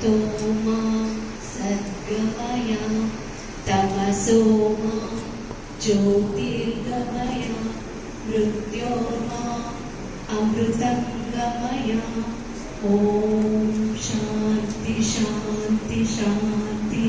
सत्तोमा सद्गमय तमसोमा ज्योतिर्गमय मृत्योर्मा अमृतंगमय। ओम शांति शांति शांति।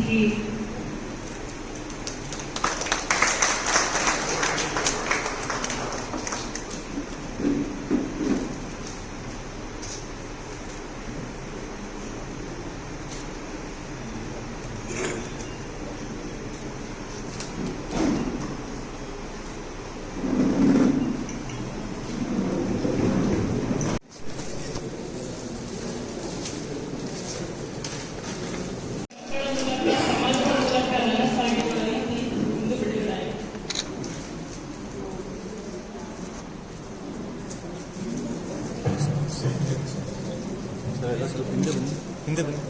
ಹಿಂದೆ ಬನ್ನಿ.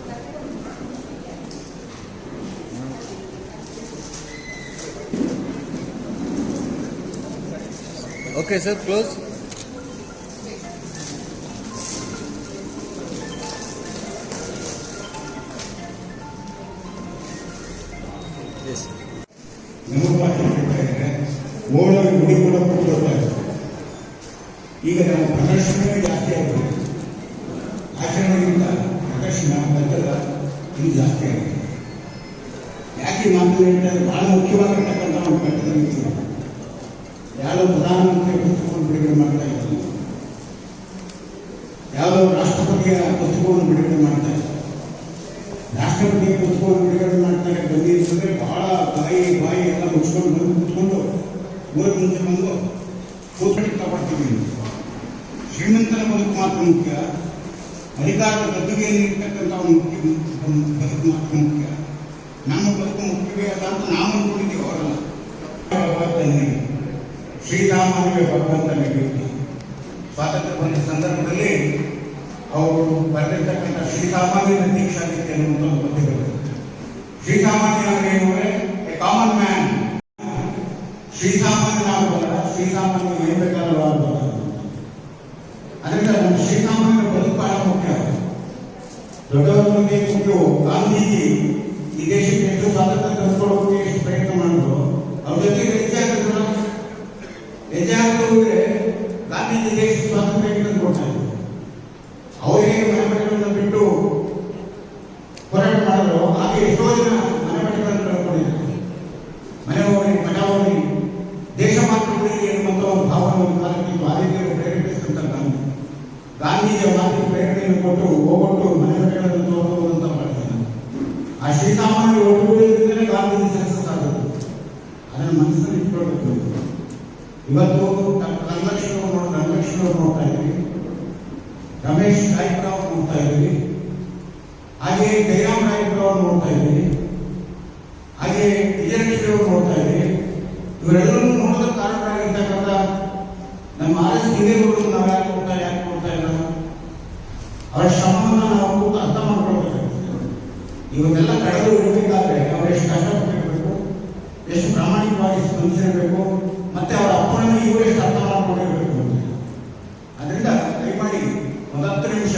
Okay sir, close. ಓಡೋಗಿ ಗುಡಿ ಕೂಡ ಕೊಡ್ತಾ ಇದ್ದಾರೆ. ಈಗ ನಮ್ಮ ಪ್ರದರ್ಶನವೇ ಜಾಸ್ತಿ ಆಗಿದೆ. ಆಚರಣೆಗಿಂತ ಪ್ರದರ್ಶನ ಗದ್ದಲ ಇದು ಜಾಸ್ತಿ ಆಗಿದೆ. ಯಾಕೆ ಮಾತು ಹೇಳ್ತಾರೆ, ಬಹಳ ಮುಖ್ಯವಾಗಿರ್ತಕ್ಕಂಥ ಒಂದು ಘಟ್ಟದ ನಿಂತು ಯಾವುದೋ ಪ್ರಧಾನಮಂತ್ರಿ ಪುಸ್ತಕವನ್ನು ಬಿಡುಗಡೆ ಮಾಡ್ತಾ ಇದ್ದಾರೆ, ಯಾವುದೋ ರಾಷ್ಟ್ರಪತಿಯ ಪುಸ್ತಕವನ್ನು ಬಿಡುಗಡೆ ಮಾಡ್ತಾ ಇದ್ದಾರೆ. ರಾಷ್ಟ್ರಪತಿಯ ಪುಸ್ತಕವನ್ನು ಬಿಡುಗಡೆ ಮಾಡ್ತಾರೆ ಬಂದಿರ್ತಂದ್ರೆ ಬಹಳ ಬಾಯಿ ಎಲ್ಲ ಮುಚ್ಕೊಂಡು ಬಂದು ಕೂತ್ಕೊಂಡು ಊರ ಮುಂಚೆ ಬಂದು ಕೂತ್ಕೊಂಡು ತಗೊಳ್ತೀವಿ. ಶ್ರೀಮಂತರ ಬದುಕು ಮಾತ್ರ ಮುಖ್ಯ, ಅಧಿಕಾರದ ಗದ್ದುಗೆಯಲ್ಲಿ ಇರ್ತಕ್ಕಂಥ ಬದುಕು ಮಾತ್ರ ಮುಖ್ಯ, ನಮ್ಮ ಬದುಕು ಮುಖ್ಯವೇ ಅಲ್ಲ ಅಂತ ನಾವು ಅಂದ್ಕೊಂಡಿದ್ದೀವಿ. ಅವರಲ್ಲ. ಶ್ರೀರಾಮನಿಗೆ ಭಗವಂತನ ವ್ಯಕ್ತಿ ಸ್ವಾತಂತ್ರ್ಯ ಬಂದ ಸಂದರ್ಭದಲ್ಲಿ ಅವರು ಬರೆದಿರ್ತಕ್ಕಂಥ ಶ್ರೀಸಾಮಾನ್ಯನ ದೀಕ್ಷಾಗೀತೆ ಅನ್ನುವಂಥ ಒಂದು ಪದ್ಯ ಬರ್ತದೆ. ಶ್ರೀಸಾಮಾನ್ಯ ಅಂದ್ರೆ ಏನು ಅಂದರೆ ಎ ಕಾಮನ್ ಮ್ಯಾನ್. ಶ್ರೀಸಾಮಾನ್ಯನಾಗಬಲ್ಲ, ಶ್ರೀಸಾಮಾನ್ಯ ಏನ್ ಬೇಕಾದ್ರೂ ಆಗಬಲ್ಲ. ಅದರಿಂದ ನಮ್ಮ ಶ್ರೀಸಾಮಾನ್ಯನ ಬದುಕು ಬಹಳ ಮುಖ್ಯ. ದೊಡ್ಡವರ ಬಗ್ಗೆ ಮುಖ್ಯವು. ಗಾಂಧೀಜಿ ಈ ದೇಶಕ್ಕೆ ಎಷ್ಟು ಸ್ವಾತಂತ್ರ್ಯ ತಂದುಕೊಳ್ಳೋಕೆ ಎಷ್ಟು ಪ್ರಯತ್ನ ಮಾಡಿದ್ರು. ಅವ್ರ ಜೊತೆಗೆ ಹೆಜ್ಜೆ ಗಾಂಧೀಜಿ ದೇಶಕ್ಕೆ ಸ್ವಾತಂತ್ರ್ಯ ತಂದುಕೊಡ್ತಾ ಇದ್ರು. ಅವರಿಗೆ ಮನೆಮಠಗಳನ್ನು ಬಿಟ್ಟು ಹೋರಾಟ ಮಾಡಿದ್ರು. ಹಾಗೆ ಎಷ್ಟೋ ಜನ ಮನೆಮಠಗಳನ್ನು ಕಳ್ಕೊಂಡಿದ್ದಾರೆ. ಮನೆ ಹೋಗಿ ಮಠ ಹೋಗಿ ದೇಶ ಮಾತ್ರ ಉಳಿಲಿ ಎನ್ನುವಂಥ ಒಂದು ಭಾವನೆಯನ್ನು ಕಾಲಕ್ಕೆ ಬಾಲಿಕೆಯನ್ನು ಪ್ರೇರೇಪಿಸಿದಂಥ ಗಾಂಧೀಜಿಯ ಮಾತಿಗೆ ಪ್ರೇರಣೆಯನ್ನು ಕೊಟ್ಟು ಹೋಗೊಟ್ಟು ಮನೆಮಠಗಳನ್ನು ತೋರುವಂತ ಮಾಡ್ತಾರೆ. ಆ ಶ್ರೀಸಾಮಾನ್ಯ ಒಟ್ಟುಗೂಡಿದ್ರಿಂದಲೇ ಗಾಂಧೀಜಿ ಸಕ್ಸಸ್ ಆಗುತ್ತೆ. ಅದನ್ನು ಮನಸ್ಸಲ್ಲಿ ಇಟ್ಕೊಳ್ಬೇಕು. ಇವತ್ತು ರಂಗಲಕ್ಷ್ಮಿ ನೋಡ್ತಾ ಇದ್ದೀವಿ, ರಮೇಶ್ ನಾಯ್ಕರ್ ಅವರು ನೋಡ್ತಾ ಇದ್ದೀವಿ, ಹಾಗೆ ಜಯರಾಮ್ ನಾಯ್ಕರ್ ಅವರು ನೋಡ್ತಾ ಇದ್ದೀವಿ, ಹಾಗೆ ವಿಜಯಲಕ್ಷ್ಮಿ ಅವರು ನೋಡ್ತಾ ಇದ್ದೀವಿ. ಇವರೆಲ್ಲರೂ ನೋಡೋದಕ್ಕೆ ಕಾರಣರಾಗಿರ್ತಕ್ಕಂಥ ನಮ್ಮ RS ಹಿರಿಯರು ನಾವು ಯಾಕೆ ನೋಡ್ತಾ ಇಲ್ಲ, ಅವರ ಶ್ರಮವನ್ನು ನಾವು ಅರ್ಥ ಮಾಡ್ಕೊಳ್ಬೇಕಾಗ್ತದೆ. ಇವನ್ನೆಲ್ಲ ಕಳೆದು ಇರಬೇಕಾದ್ರೆ ಅವರು ಎಷ್ಟು ಕಷ್ಟಪಟ್ಟಿರಬೇಕು, ಎಷ್ಟು ಪ್ರಾಮಾಣಿಕವಾಗಿ ಸ್ಪಂದಿಸಿರಬೇಕು, ಮತ್ತೆ ಅವರ ಅಪ್ಪನನ್ನು ಇವರು ಎಷ್ಟು ಅರ್ಥ ಮಾಡ್ಕೊಂಡಿರಬೇಕು ಅಂತ. ಅದರಿಂದ ದಯಮಾಡಿ ಒಂದು 10 ನಿಮಿಷ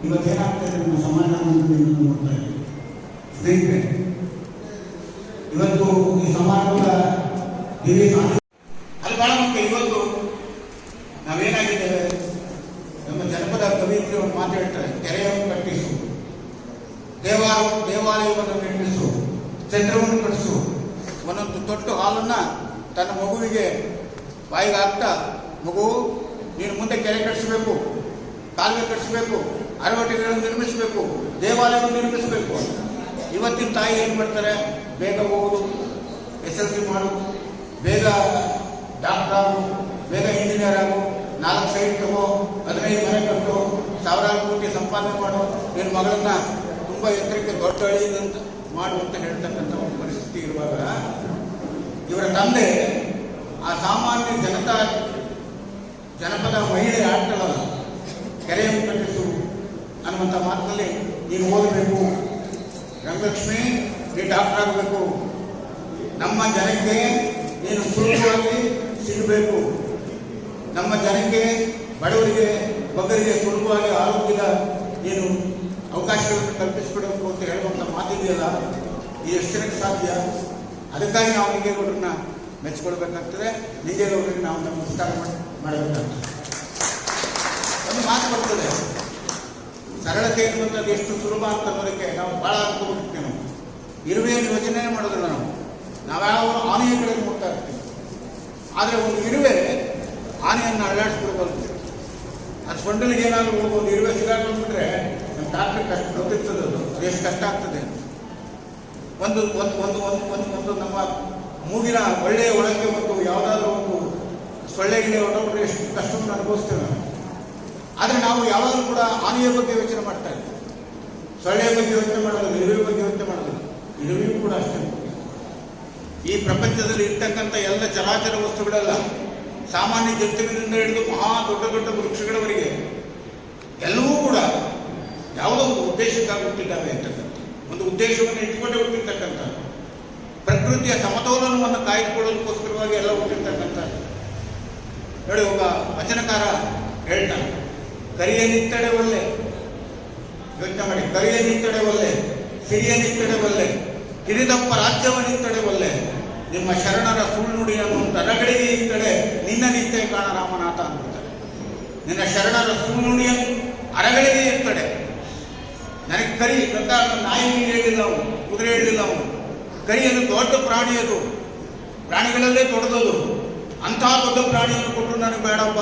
ಇವತ್ತೇನಾಗ್ತದೆ ನಮ್ಮ ಸಮಾಜ ನೋಡ್ತಾ ಇದ್ದೀವಿ. ಸ್ನೇಹಿತರೆ, ಇವತ್ತು ಈ ಸಮಾಜದ ಅಲ್ಲಿ ಬಹಳ ಮುಖ್ಯ. ಇವತ್ತು ನಾವೇನಾಗಿದ್ದೇವೆ, ನಮ್ಮ ಜನಪದ ಕವಿಯರು ಮಾತು ಹೇಳ್ತಾರೆ, ಕೆರೆಯನ್ನು ಕಟ್ಟಿಸು, ದೇವಾಲಯವನ್ನು ನಿರ್ಮಿಸು, ಚಂದ್ರವನ್ನು ಕಟ್ಟಿಸು. ಒಂದೊಂದು ತೊಟ್ಟು ಹಾಲನ್ನು ತನ್ನ ಮಗುವಿಗೆ ಬಾಯಿಗೆ ಹಾಕ್ತಾ, ಮಗು ನೀನು ಮುಂದೆ ಕೆರೆ ಕಟ್ಟಿಸಬೇಕು, ಕಾಲುವೆ ಕಟ್ಟಿಸಬೇಕು, ಅರವಟ್ಟಿಗಳನ್ನು ನಿರ್ಮಿಸಬೇಕು, ದೇವಾಲಯವನ್ನು ನಿರ್ಮಿಸಬೇಕು. ಇವತ್ತಿನ ತಾಯಿ ಏನು ಮಾಡ್ತಾರೆ, ಬೇಗ ಹೋಗೋದು, SSLC ಮಾಡು, ಬೇಗ ಡಾಕ್ಟರ್ ಆಗು, ಬೇಗ ಇಂಜಿನಿಯರ್ ಆಗು, 4 ಸೈಟ್ ತಗೋ, 15 ಮನೆ ಕಟ್ಟು, ಸಾವಿರಾರು ಕೋಟಿ ಸಂಪಾದನೆ ಮಾಡು, ನಿನ್ನ ಮಗಳನ್ನ ತುಂಬ ಎತ್ತರಕ್ಕೆ ದೊಡ್ಡ ಹಳ್ಳಿಯಿಂದ ಮಾಡು ಅಂತ ಹೇಳ್ತಕ್ಕಂಥ ಒಂದು ಪರಿಸ್ಥಿತಿ ಇರುವಾಗ, ಇವರ ತಂದೆ ಆ ಸಾಮಾನ್ಯ ಜನಪದ ಮಹಿಳೆ ಆಡ್ತಾಳಲ್ಲ, ಕೆರೆಯನ್ನು ಕಟ್ಟಿಸು ಅನ್ನುವಂಥ ಮಾತಿನಲ್ಲಿ ನೀನು ಓದಬೇಕು, ರಂಗಲಕ್ಷ್ಮಿ ನೀನು ಡಾಕ್ಟರ್ ಆಗಬೇಕು, ನಮ್ಮ ಜನಕ್ಕೆ ನೀನು ಸುಲಭವಾಗಿ ಸಿಗಬೇಕು, ನಮ್ಮ ಜನಕ್ಕೆ ಬಡವರಿಗೆ ಬಗ್ಗರಿಗೆ ಸುಲಭವಾಗಿ ಆರೋಗ್ಯದ ನೀನು ಅವಕಾಶಗಳನ್ನು ಕಲ್ಪಿಸಿಕೊಡಬೇಕು ಅಂತ ಹೇಳುವಂಥ ಮಾತಿದೆಯಲ್ಲ, ಈ ಎಷ್ಟು ಜನಕ್ಕೆ ಸಾಧ್ಯ? ಅದಕ್ಕಾಗಿ ನಾವು ನಿಂಗೇಗೌಡರನ್ನ ಮೆಚ್ಚಿಕೊಳ್ಬೇಕಾಗ್ತದೆ. ನಿಂಗೇಗೌಡರಿಗೆ ನಾವು ನಮಸ್ಕಾರ ಮಾಡಬೇಕಾಗ್ತದೆ. ಒಂದು ಮಾತು ಬರ್ತದೆ, ಸರಳತೆ ಎನ್ನುವಂಥದ್ದು ಎಷ್ಟು ಸುಲಭ ಅಂತ ಅನ್ನೋದಕ್ಕೆ ನಾವು ಭಾಳ ಅನ್ಕೋಬಿಟ್ಟಿರ್ತೀವಿ. ನಾವು ಇರುವೆಯನ್ನು ಯೋಚನೆ ಮಾಡೋದಿಲ್ಲ. ನಾವು ಯಾವ ಆನೆಯ ಕಡೆ ನೋಡ್ತಾ ಇರ್ತೀವಿ. ಆದರೆ ಒಂದು ಇರುವೆ ಆನೆಯನ್ನು ಅಳ್ಳಾಡಿಸ್ಬಿಡ್ಬಾರ್ದು. ಅದು ಸೊಂಡಲಿಗೆ ಏನಾದರೂ ಒಂದು ಇರುವೆ ಸಿಗಾಕೊಂಡ್ಬಿಟ್ರೆ ನಮ್ಮ ಡಾಕ್ಟ್ರಿಗೆ ಕಷ್ಟ ಗೊತ್ತಿರ್ತದೆ, ಅದು ಎಷ್ಟು ಕಷ್ಟ ಆಗ್ತದೆ. ಒಂದು ಒಂದು ಒಂದು ಒಂದು ಒಂದು ನಮ್ಮ ಮೂಗಿನ ಒಳ್ಳೆಯ ಒಳಗೆ ಒಂದು ಯಾವುದಾದ್ರೂ ಒಂದು ಸೊಳ್ಳೆಗಿಲೆ ಹೊರಟೋಗ್ರೆ ಎಷ್ಟು ಕಷ್ಟವನ್ನು ಅನುಭವಿಸ್ತೇವೆ ನಾವು. ಆದರೆ ನಾವು ಯಾವಾಗಲೂ ಕೂಡ ಆನೆಯ ಬಗ್ಗೆ ಯೋಚನೆ ಮಾಡ್ತಾ ಇದ್ದೀವಿ. ಸೊಳ್ಳೆಯ ಬಗ್ಗೆ ಯೋಚನೆ ಮಾಡೋದಿಲ್ಲ, ಇರುವೆ ಬಗ್ಗೆ ಯೋಚನೆ ಮಾಡೋದಿಲ್ಲ. ಇರುವೆಯೂ ಕೂಡ ಅಷ್ಟೇ. ಈ ಪ್ರಪಂಚದಲ್ಲಿ ಇರ್ತಕ್ಕಂಥ ಎಲ್ಲ ಚರಾಚರ ವಸ್ತುಗಳೆಲ್ಲ, ಸಾಮಾನ್ಯ ಜಂತುವಿನಿಂದ ಹಿಡಿದು ಮಹಾ ದೊಡ್ಡ ದೊಡ್ಡ ವೃಕ್ಷಗಳವರೆಗೆ ಎಲ್ಲವೂ ಕೂಡ ಯಾವುದೋ ಒಂದು ಉದ್ದೇಶಕ್ಕಾಗಿ ಹುಟ್ಟಿದ್ದಾವೆ ಅಂತಕ್ಕಂಥ ಒಂದು ಉದ್ದೇಶವನ್ನು ಇಟ್ಕೊಂಡೇ ಹುಟ್ಟಿರ್ತಕ್ಕಂಥ, ಪ್ರಕೃತಿಯ ಸಮತೋಲನವನ್ನು ಕಾಯ್ದುಕೊಳ್ಳೋದಕ್ಕೋಸ್ಕರವಾಗಿ ಎಲ್ಲ ಹುಟ್ಟಿರ್ತಕ್ಕಂಥ. ನೋಡಿ, ಒಬ್ಬ ವಚನಕಾರ ಹೇಳ್ತಾನೆ, ಕರಿಯ ನಿತ್ತಡೆ ಒಲ್ಲೆ, ಯೋಚನೆ ಮಾಡಿ, ಕರಿಯ ನಿತ್ತಡೆ ಒಲ್ಲೆ, ಸಿರಿಯ ನಿತ್ತಡೆ ಒಲ್ಲೆ, ಹಿರಿದಪ್ಪ ರಾಜ್ಯವ ನಿತ್ತಡೆ ಒಲ್ಲೆ, ನಿಮ್ಮ ಶರಣರ ಸುಳ್ಳುಡಿಯನ್ನು ದನಗಳಿಗೆ ಇತ್ತಡೆ ನಿನ್ನ ನಿತ್ಯ ಕಾಣ ರಾಮನಾಥ ಅಂದ್ಬಿಡ್ತಾರೆ. ನಿನ್ನ ಶರಣರ ಸುಳ್ಳುಡಿಯನ್ನು ಅರಗಳಿಗೆ ಇರ್ತಡೆ. ನನಗೆ ಕರಿ ನಾಯಿ ಹೇಳಿಲ್ಲ ಅವನು, ಕುದುರೆ ಹೇಳಿಲ್ಲ ಅವನು. ಕರಿಯನ್ನು ದೊಡ್ಡ ಪ್ರಾಣಿ, ಅದು ಪ್ರಾಣಿಗಳಲ್ಲೇ ದೊಡ್ಡದದು. ಅಂತಹ ದೊಡ್ಡ ಪ್ರಾಣಿಯನ್ನು ಕೊಟ್ಟರು ನನಗೆ ಬೇಡಪ್ಪ.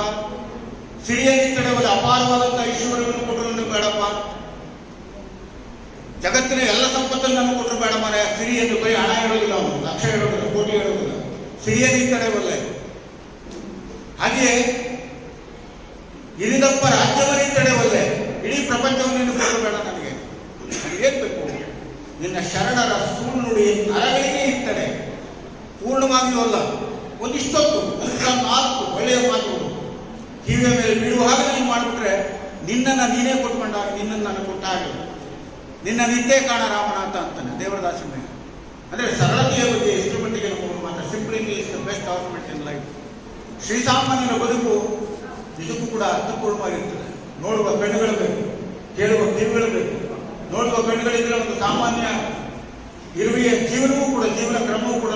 ಸಿರಿಯ ನಿತ್ತಡೆ ಒಲ್ಲೆ, ಅಪಾರವಾದಂಥ ಐಶ್ವರ್ಯವನ್ನು ಕೊಟ್ಟರು ನನಗೆ ಬೇಡಪ್ಪ. ಜಗತ್ತಿನ ಎಲ್ಲ ಸಂಪತ್ತನ್ನು ನಮಗೆ ಕೊಟ್ಟರು ಬೇಡ ಮನೆ. ಸಿರಿ ಎಂದು ಬರೀ ಹಣ ಹೇಳೋದಿಲ್ಲ ಅವನು, ಲಕ್ಷ ಹೇಳೋದಿಲ್ಲ, ಕೋಟಿ ಹೇಳೋದಿಲ್ಲ. ಸಿರಿಯ ನಿತ್ತಡೆ ಒಲ್ಲೆ. ಹಾಗೆಯೇ ಇರಿದಪ್ಪ ರಾಜ್ಯವನ್ನಿತ್ತಡೆ ಒಲ್ಲೆ, ಇಡೀ ಪ್ರಪಂಚವನ್ನು ಕೊಟ್ಟರು ಬೇಡ ನನಗೆ. ಏನ್ ಬೇಕು? ನಿನ್ನ ಶರಣರ ಸುಳ್ಳುಡಿ ನರಗಳಿಗೆ ಇತ್ತಡೆ. ಪೂರ್ಣವಾಗಿಯೂ ಅಲ್ಲ, ಒಂದಿಷ್ಟೊತ್ತು, ಒಂದು 4 ಒಳ್ಳೆಯ ಮಾತುಗಳು ಕಿವಿಯ ಮೇಲೆ ಬೀಳುವ ಹಾಗೆ ನೀನು ಮಾಡಿಬಿಟ್ರೆ ನಿನ್ನನ್ನು ನೀನೇ ಕೊಟ್ಕೊಂಡಾಗ, ನಿನ್ನನ್ನು ನಾನು ಕೊಟ್ಟ ಹಾಗೆ, ನಿನ್ನ ನಿತ್ಯ ಕಾಣ ರಾಮನಾಥ ಅಂತಾನೆ ದೇವರದಾಸನ. ಅಂದರೆ ಸರಳತೆಯ ಬಗ್ಗೆ ಎಷ್ಟು ಮಟ್ಟಿಗೆ ನಮ್ಮ ಮಾತ್ರ. Simplicity is the best argument in life. ಶ್ರೀಸಾಮಾನ್ಯನ ಬದುಕು ನಿಜಕ್ಕೂ ಕೂಡ ಅರ್ಥಪೂರ್ಣವಾಗಿರ್ತದೆ. ನೋಡುವ ಕಣ್ಣುಗಳು ಬೇಕು, ಕೇಳುವ ಕಿವಿಗಳು ಬೇಕು. ನೋಡುವ ಕಣ್ಣುಗಳಿದ್ರೆ ಒಂದು ಸಾಮಾನ್ಯ ಇರುವೆಯ ಜೀವನವೂ ಕೂಡ, ಜೀವನ ಕ್ರಮವೂ ಕೂಡ